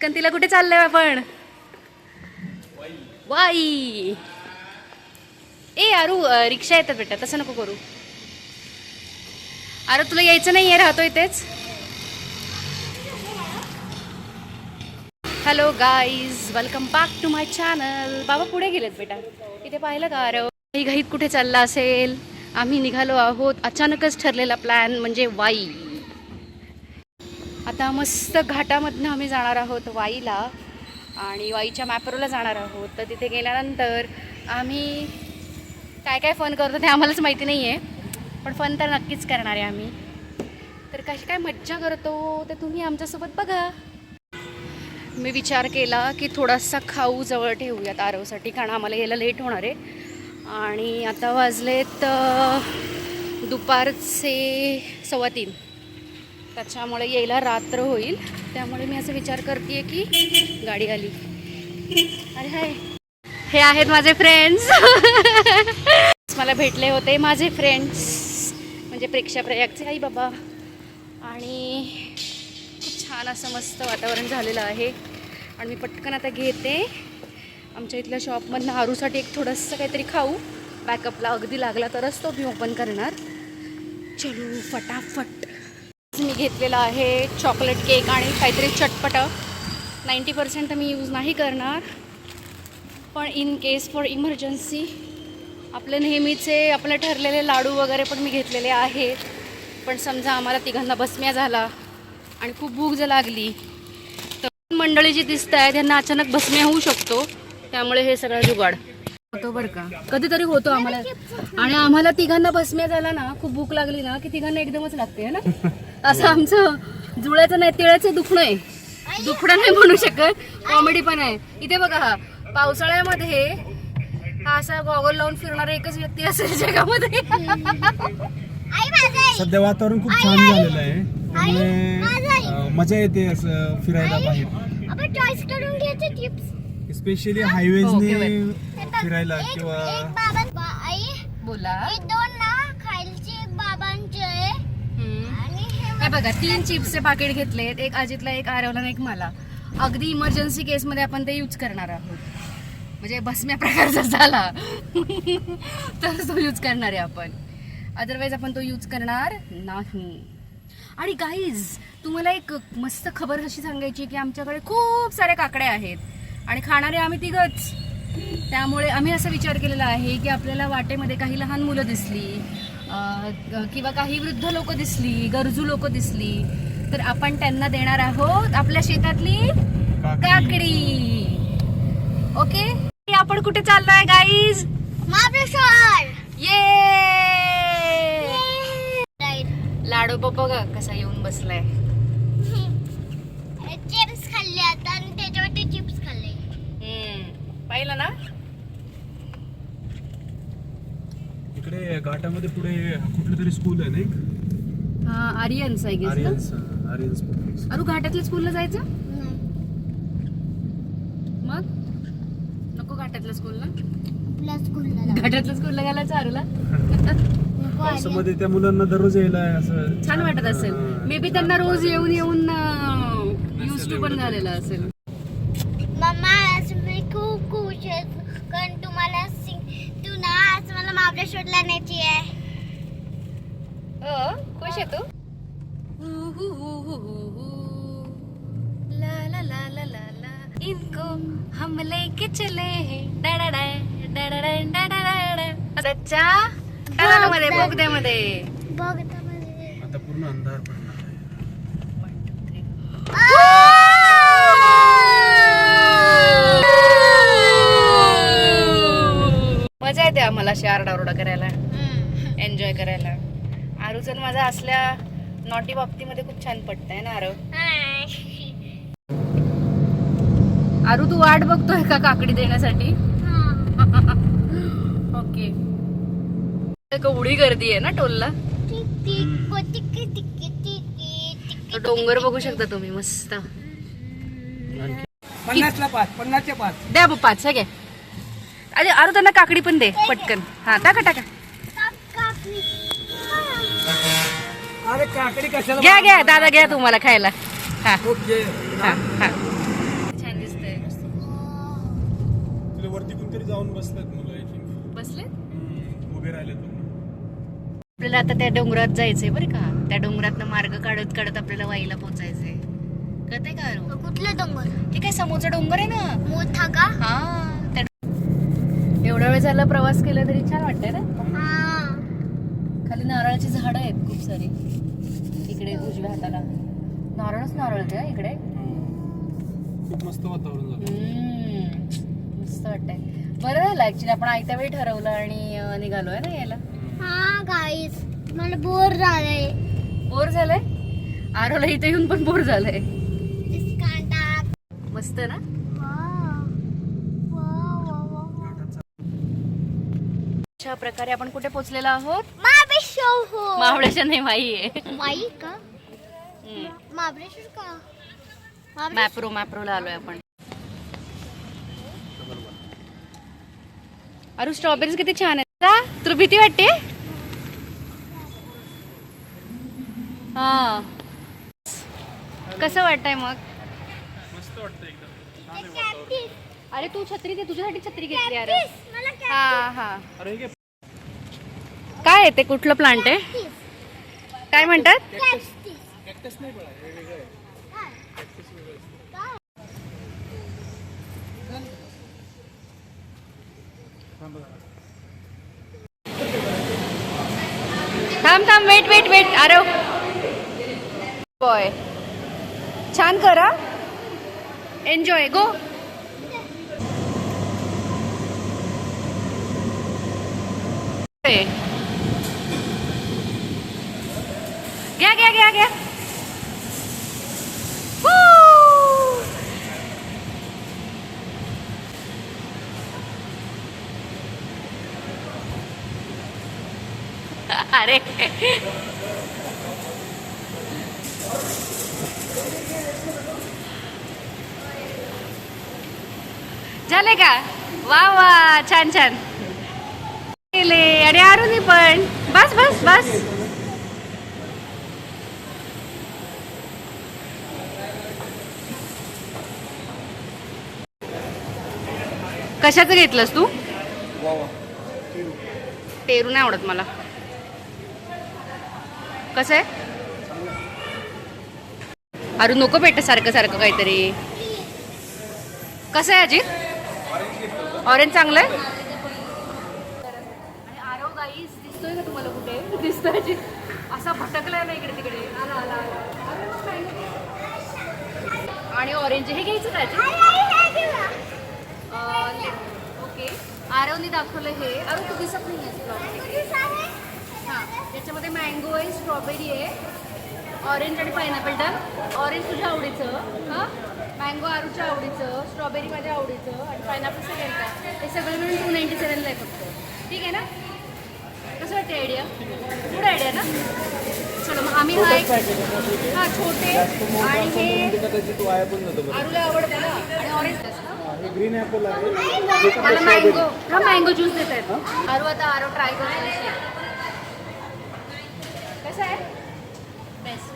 पटकन तिला कुठे चाललोय आपण? वाई. ए आरू रिक्षा येतात बेटा, तसं नको करू. अरे तुला यायचं नाहीये, राहतो इथेच. Hello guys, welcome back to my channel. बाबा पुढे गेलेत बेटा, इथे पाहिलं का? अरे घाईत कुठे चालला असेल? आम्ही निघालो आहोत, अचानकच ठरलेला प्लॅन म्हणजे वाई. आता मस्त घाटामधनं आम्ही जाणार आहोत वाईला आणि वाईच्या मॅप्रोला जाणार आहोत. तर तिथे गेल्यानंतर आम्ही काय काय फन करतो ते आम्हालाच माहिती नाही आहे, पण फन तर नक्कीच करणार आहे आम्ही. तर कशी काय मज्जा करतो ते तुम्ही आमच्यासोबत बघा. मी विचार केला की थोडासा खाऊ जवळ ठेवूयात आरवसाठी, कारण आम्हाला यायला लेट होणार आहे. आणि आता वाजलेत दुपारचे 3:15, त्याच्यामुळे यायला रात्र होईल. त्यामुळे मी असं विचार करते की गाडी आली. अरे हाय, हे आहेत माझे फ्रेंड्स. मला भेटले होते माझे फ्रेंड्स, म्हणजे प्रेक्षा प्रयागचे आई बाबा. आणि खूप छान असं मस्त वातावरण झालेलं आहे. आणि मी पटकन आता घेते आमच्या इथल्या शॉपमधनं आरूसाठी एक थोडंसं काहीतरी खाऊ. बॅकअपला अगदी लागला तरच तो मी ओपन करणार. चलो फटाफट. मी घेतलेला आहे चॉकलेट केक आणि काहीतरी चटपटं. 90% तर मी यूज नाही करणार, पण इन केस फॉर इमर्जन्सी आपले नेहमीचे आपले ठरलेले लाडू वगैरे पण मी घेतलेले आहेत. पण समजा आम्हाला तिघांना बसम्या झाला आणि खूप भूक जर लागली तर मंडळी जी दिसत आहे त्यांना अचानक बसम्या होऊ शकतो. त्यामुळे हे सगळं जुगाड होतो बरं का, कधीतरी होतो आम्हाला. आणि आम्हाला तिघांना बसम्या झाला ना, खूप भूक लागली ना की तिघांना एकदमच लागते ना. असं आमचं जुळ्याचं नाही, तिळाचं दुखणं आहे. दुखणं नाही म्हणू शकत, कॉमेडी पण आहे. इथे बघा, हा पावसाळ्यामध्ये हा असा गॉगल लावून फिरणारा एकच व्यक्ती असेल जगामध्ये. सध्या वातावरण खूप छान झालेलं आहे, त्यामुळे मजा येते असं फिरायला बाहेर. स्पेशली हायवेजने फिरायला किंवा बोला. हे बघा, 3 चिप्सचे पाकिट घेतलेत, एक अजितला, एक आरवला आणि एक मला. अगदी इमर्जन्सी केसमध्ये आपण ते यूज करणार आहोत. म्हणजे बसम्या प्रकारचा झाला तर तो यूज करणार आहे आपण, अदरवाईज आपण तो यूज करणार नाही. आणि गाईज, तुम्हाला एक मस्त खबर अशी सांगायची की आमच्याकडे खूप साऱ्या काकड्या आहेत आणि खाणारे आम्ही तिघच. त्यामुळे आम्ही असा विचार केलेला आहे की आपल्याला वाटेमध्ये काही लहान मुलं दिसली किंवा काही वृद्ध लोक दिसली, गरजू लोक दिसली, तर आपण त्यांना देणार आहोत आपल्या शेतातली काकडी. ओके, आपण कुठे चाललोय गाईज? महाबळेश्वर. ये लाडू बघा कसा येऊन बसलाय. चिप्स खाल्ले आता आणि त्याच्यावरती चिप्स खाल्ले. पाहिलं ना. इकडे घाटामध्ये पुढे कुठलं तरी स्कूल आहे ना, हा आर्यन्स आहे गेस. अरू घाटातल्या स्कूलला जायचं मग? नको घाटातल्या स्कूलला. घाटातल्या स्कूलला घालायचं आरूला. पावसामध्ये त्या मुलांना दररोज यायला असं छान वाटत असेल. मे बी त्यांना रोज येऊन येऊन यूज टू पण झालेला असेल. मम्मा आज मी खूप खुश आहे, कारण तुम्हाला तू ना आज मला महाबळेश्वरला न्यायची आहे. खुश आहे तू? ला ला ला ला ला ला, इनको हम लेके चले हैं डा डा डा डा डा डा डा डा. सच्चा मध्ये बोगद्यामध्ये आता पूर्ण अंधार पडणार आहे. मजा येते आम्हाला अशी आरडाओरडा करायला, एन्जॉय करायला. आरूचं माझा असल्या नॉटी बाबतीमध्ये खूप छान पडतंय ना आरव. आरू तू वाट बघतोय का काकडी देण्यासाठी? ओके. एवढी गर्दी आहे ना टोलला. तो डोंगर बघू शकता तुम्ही मस्त. 50ला 5, 50चे 5 द्या 5 घ्या. अरे आरू त्यांना काकडी पण दे पटकन. हा टाका टाका. अरे काकडी कशाला? घ्या घ्या दादा, घ्या तुम्हाला खायला. हा ओके. हा हा. जाऊन बसतात मुलं आय थिंक. बसले उभे राहिलेत. आपल्याला आता त्या डोंगरात जायचंय बरं का. त्या डोंगरातनं मार्ग काढत काढत आपल्याला वाईला पोहोचायचंय. कळतंय का अरू? कुठलं डोंगर? हे काय समोरचा डोंगर आहे ना. मोठा का? हा एवढा वेळ झाला प्रवास केला तरी छान वाटतंय ना. हा. खाली नारळाची झाडं आहेत खूप सारी. इकडे उजव्या हाताला नारळच नारळ त्या इकडे. खूप मस्त वातावरण झालं. मस्त वाटतंय. बरं झालं ऍक्च्युली आपण आयत्या वेळी ठरवलं आणि निघालोय ना यायला. हा गाईस मला बोर झालंय. बोर झालंय. आरोला इथे येऊन पण बोर झालंय. मस्त ना. अशा प्रकारे आपण कुठे पोहोचलेलो आहोत. महाबळेश्वर नाही माई आहे. माई का? महाबळेश्वर का? मॅप्रोला आलोय आपण. अरे स्ट्रॉबेरीज किती छान आहेत. तुला भीती वाटते? हा कसं वाटतंय मग? मस्त वाटतं एकदम. अरे तू छत्री दे. तुझ्यासाठी छत्री घेतली. अरे हा हा. अरे हे काय आहे ते? कुठलं प्लांट आहे? काय म्हणतात? कॅक्टस नाही बघा, हे वेगळं आहे. कॅक्टस वेगळं असतं. थांब थांब वेट वेट वेट. अरे बॉय छान करा. एन्जॉय गो. घ्या घ्या घ्या घ्या. अरे झाले का? वा वा छान छान केले. आणि आरुनी पण. बस बस बस. कशाचं घेतलंस तू? पेरू नाही आवडत मला. कसं आहे? अरे नको बेटा सारखं सारखं काहीतरी. कसं आहे अजित? ऑरेंज चांगलं आहे. आणि आरव गाईस दिसतोय का तुम्हाला कुठे? दिसतोय अजित असा भटकलाय ना इकडे तिकडे. आला आला आणि ऑरेंज हे घ्यायचं का अजित? ओके आरवने दाखवलं हे. अरे तू दिसत नाही आहे. हां त्याच्यामध्ये मँगो आहे, स्ट्रॉबेरी आहे, ऑरेंज आणि पायनॅपल. डन. ऑरेंज तुझ्या आवडीचं. हां मँगो आरूच्या आवडीचं, स्ट्रॉबेरी माझ्या आवडीचं आणि पायनॅपल सेकंड का. हे सगळं मिळून 297ला आहे फक्त. ठीक आहे ना? कसं वाटते आयडिया? गुड आयडिया ना. चलो मग आम्ही हा हां छोटे आणि हे आरूला आवडतं ना. आणि ऑरेंज ग्रीन ऍपल आहे. मला मँगो हा मँगो ज्यूस देत आहेत. आरू आता आरो ट्राय करतो. कसं आहे? बेस्ट.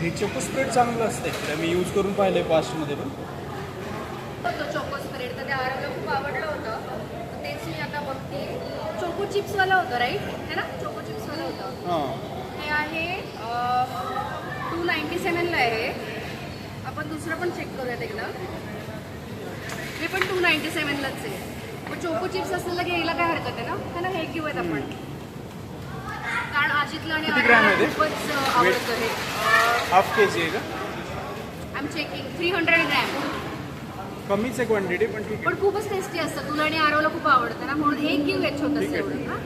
हे चोको स्प्रेड चांगलं असतं. मी यूज करून पाहिलंय पास्टमध्ये पण. चोको स्प्रेड तर ते आरोला खूप आवडलं होतं. तेच मी आता बघते. चोको चिप्सवाला होतं राईट है ना? चोको चिप्सवाला होतं. हां हे आहे 297ला आहे. आपण दुसरं पण चेक करूयात एकदा. हे पण 297लाच आहे. मग चोको चिप्स असलेलं घ्यायला काय हरकत आहे ना? है ना? हे घेऊयात आपण. कारण अजितला आणि किती ग्रॅम आहे ते? खूपच आवडतं हे. हाफ के जी आहे का? I am checking. 300 ग्रॅम. कमीच आहे क्वांटिटी पण ठीक आहे. पण खूपच टेस्टी असतं. तुला आणि आरोला खूप आवडतं ना म्हणून हे घेऊयात छोटंसं एवढं. हां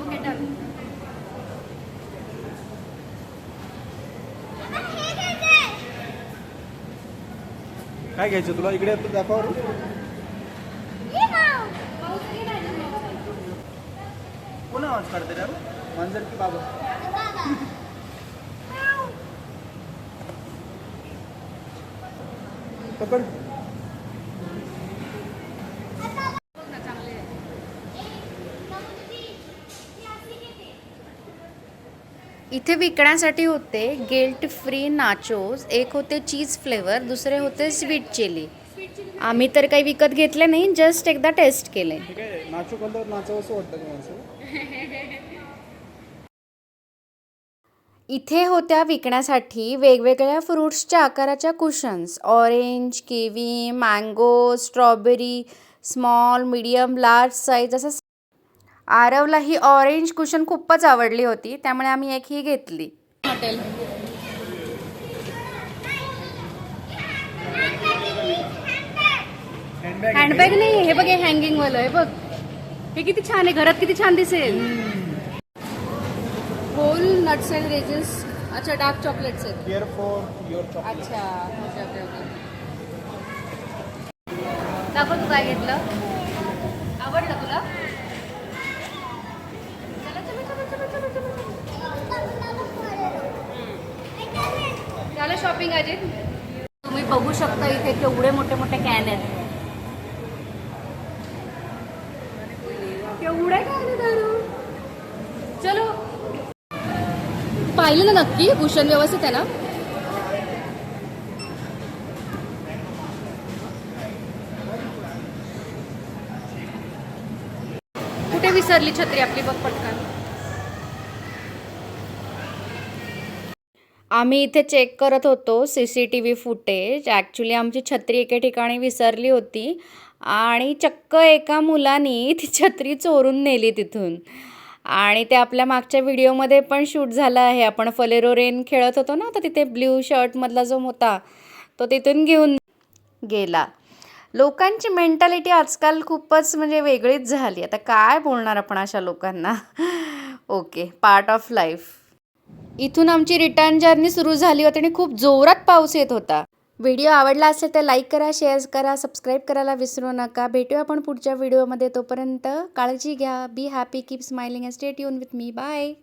ओके डन. काय घ्यायचं तुला? इकडे आता दाखव. कोण आवाज काढते रे? मांजर की बाबा? पकड. इथे विकण्यासाठी होते गिल्ट फ्री नाचोस, एक होते चीज फ्लेवर, दुसरे होते स्वीट चिली. आम्ही तर काही विकत घेतले नाही, जस्ट एकदा टेस्ट केले. ठीक आहे, नाचू कलर नाचो असं वाटतं का माणसं? इथे होत्या विकण्यासाठी वेगवेगळ्या फ्रूट्सच्या आकाराच्या cushions, orange, kiwi, mango, strawberry, small, medium, large size असं. आरवला ही ऑरेंज कुशन खूपच आवडली होती, त्यामुळे आम्ही एक ही घेतली. हॉटेल हँडबॅग नाही, हे बघ, हे हँगिंग वालं आहे बघ. हे किती छान आहे, घरात किती छान दिसेल. Whole nuts and raisins. अच्छा, डार्क चॉकलेट्स आहेत. Care for your chocolate. अच्छा, ओके ओके ओके. दाखव तू काय घेतलं. आवडलं तुला. चला चला चला चला चला चला. झालं शॉपिंग अजित. तुम्ही बघू शकता इथे केवढे मोठे मोठे कॅन आहेत. केवढे कॅन आहेत दारू. चलो, पाहिलं ना नक्की कुशन व्यवस्थित आहे ना. कुठे विसरली छत्री आपली बघ पटकन. आम्ही इथे चेक करत होतो CCTV फुटेज. ॲक्च्युली आमची छत्री एके ठिकाणी विसरली होती आणि चक्क एका मुलाने ती छत्री चोरून नेली तिथून. आणि ते आपल्या मागच्या व्हिडिओमध्ये पण शूट झालं आहे. आपण फलेरो रेन खेळत होतो ना, तर तिथे ब्ल्यू शर्टमधला जो होता तो तिथून घेऊन गेला. लोकांची मेंटॅलिटी आजकाल खूपच म्हणजे वेगळीच झाली. आता काय बोलणार आपण अशा लोकांना. Okay, part of life. इथून आमची रिटर्न जर्नी सुरू झाली होती आणि खूप जोरात पाऊस येत होता. व्हिडिओ आवडला असेल तर लाईक करा, शेअर करा, सबस्क्राईब करायला विसरू नका. भेटूया आपण पुढच्या व्हिडिओमध्ये. तोपर्यंत काळजी घ्या. Be happy, keep smiling and stay tuned with me. Bye.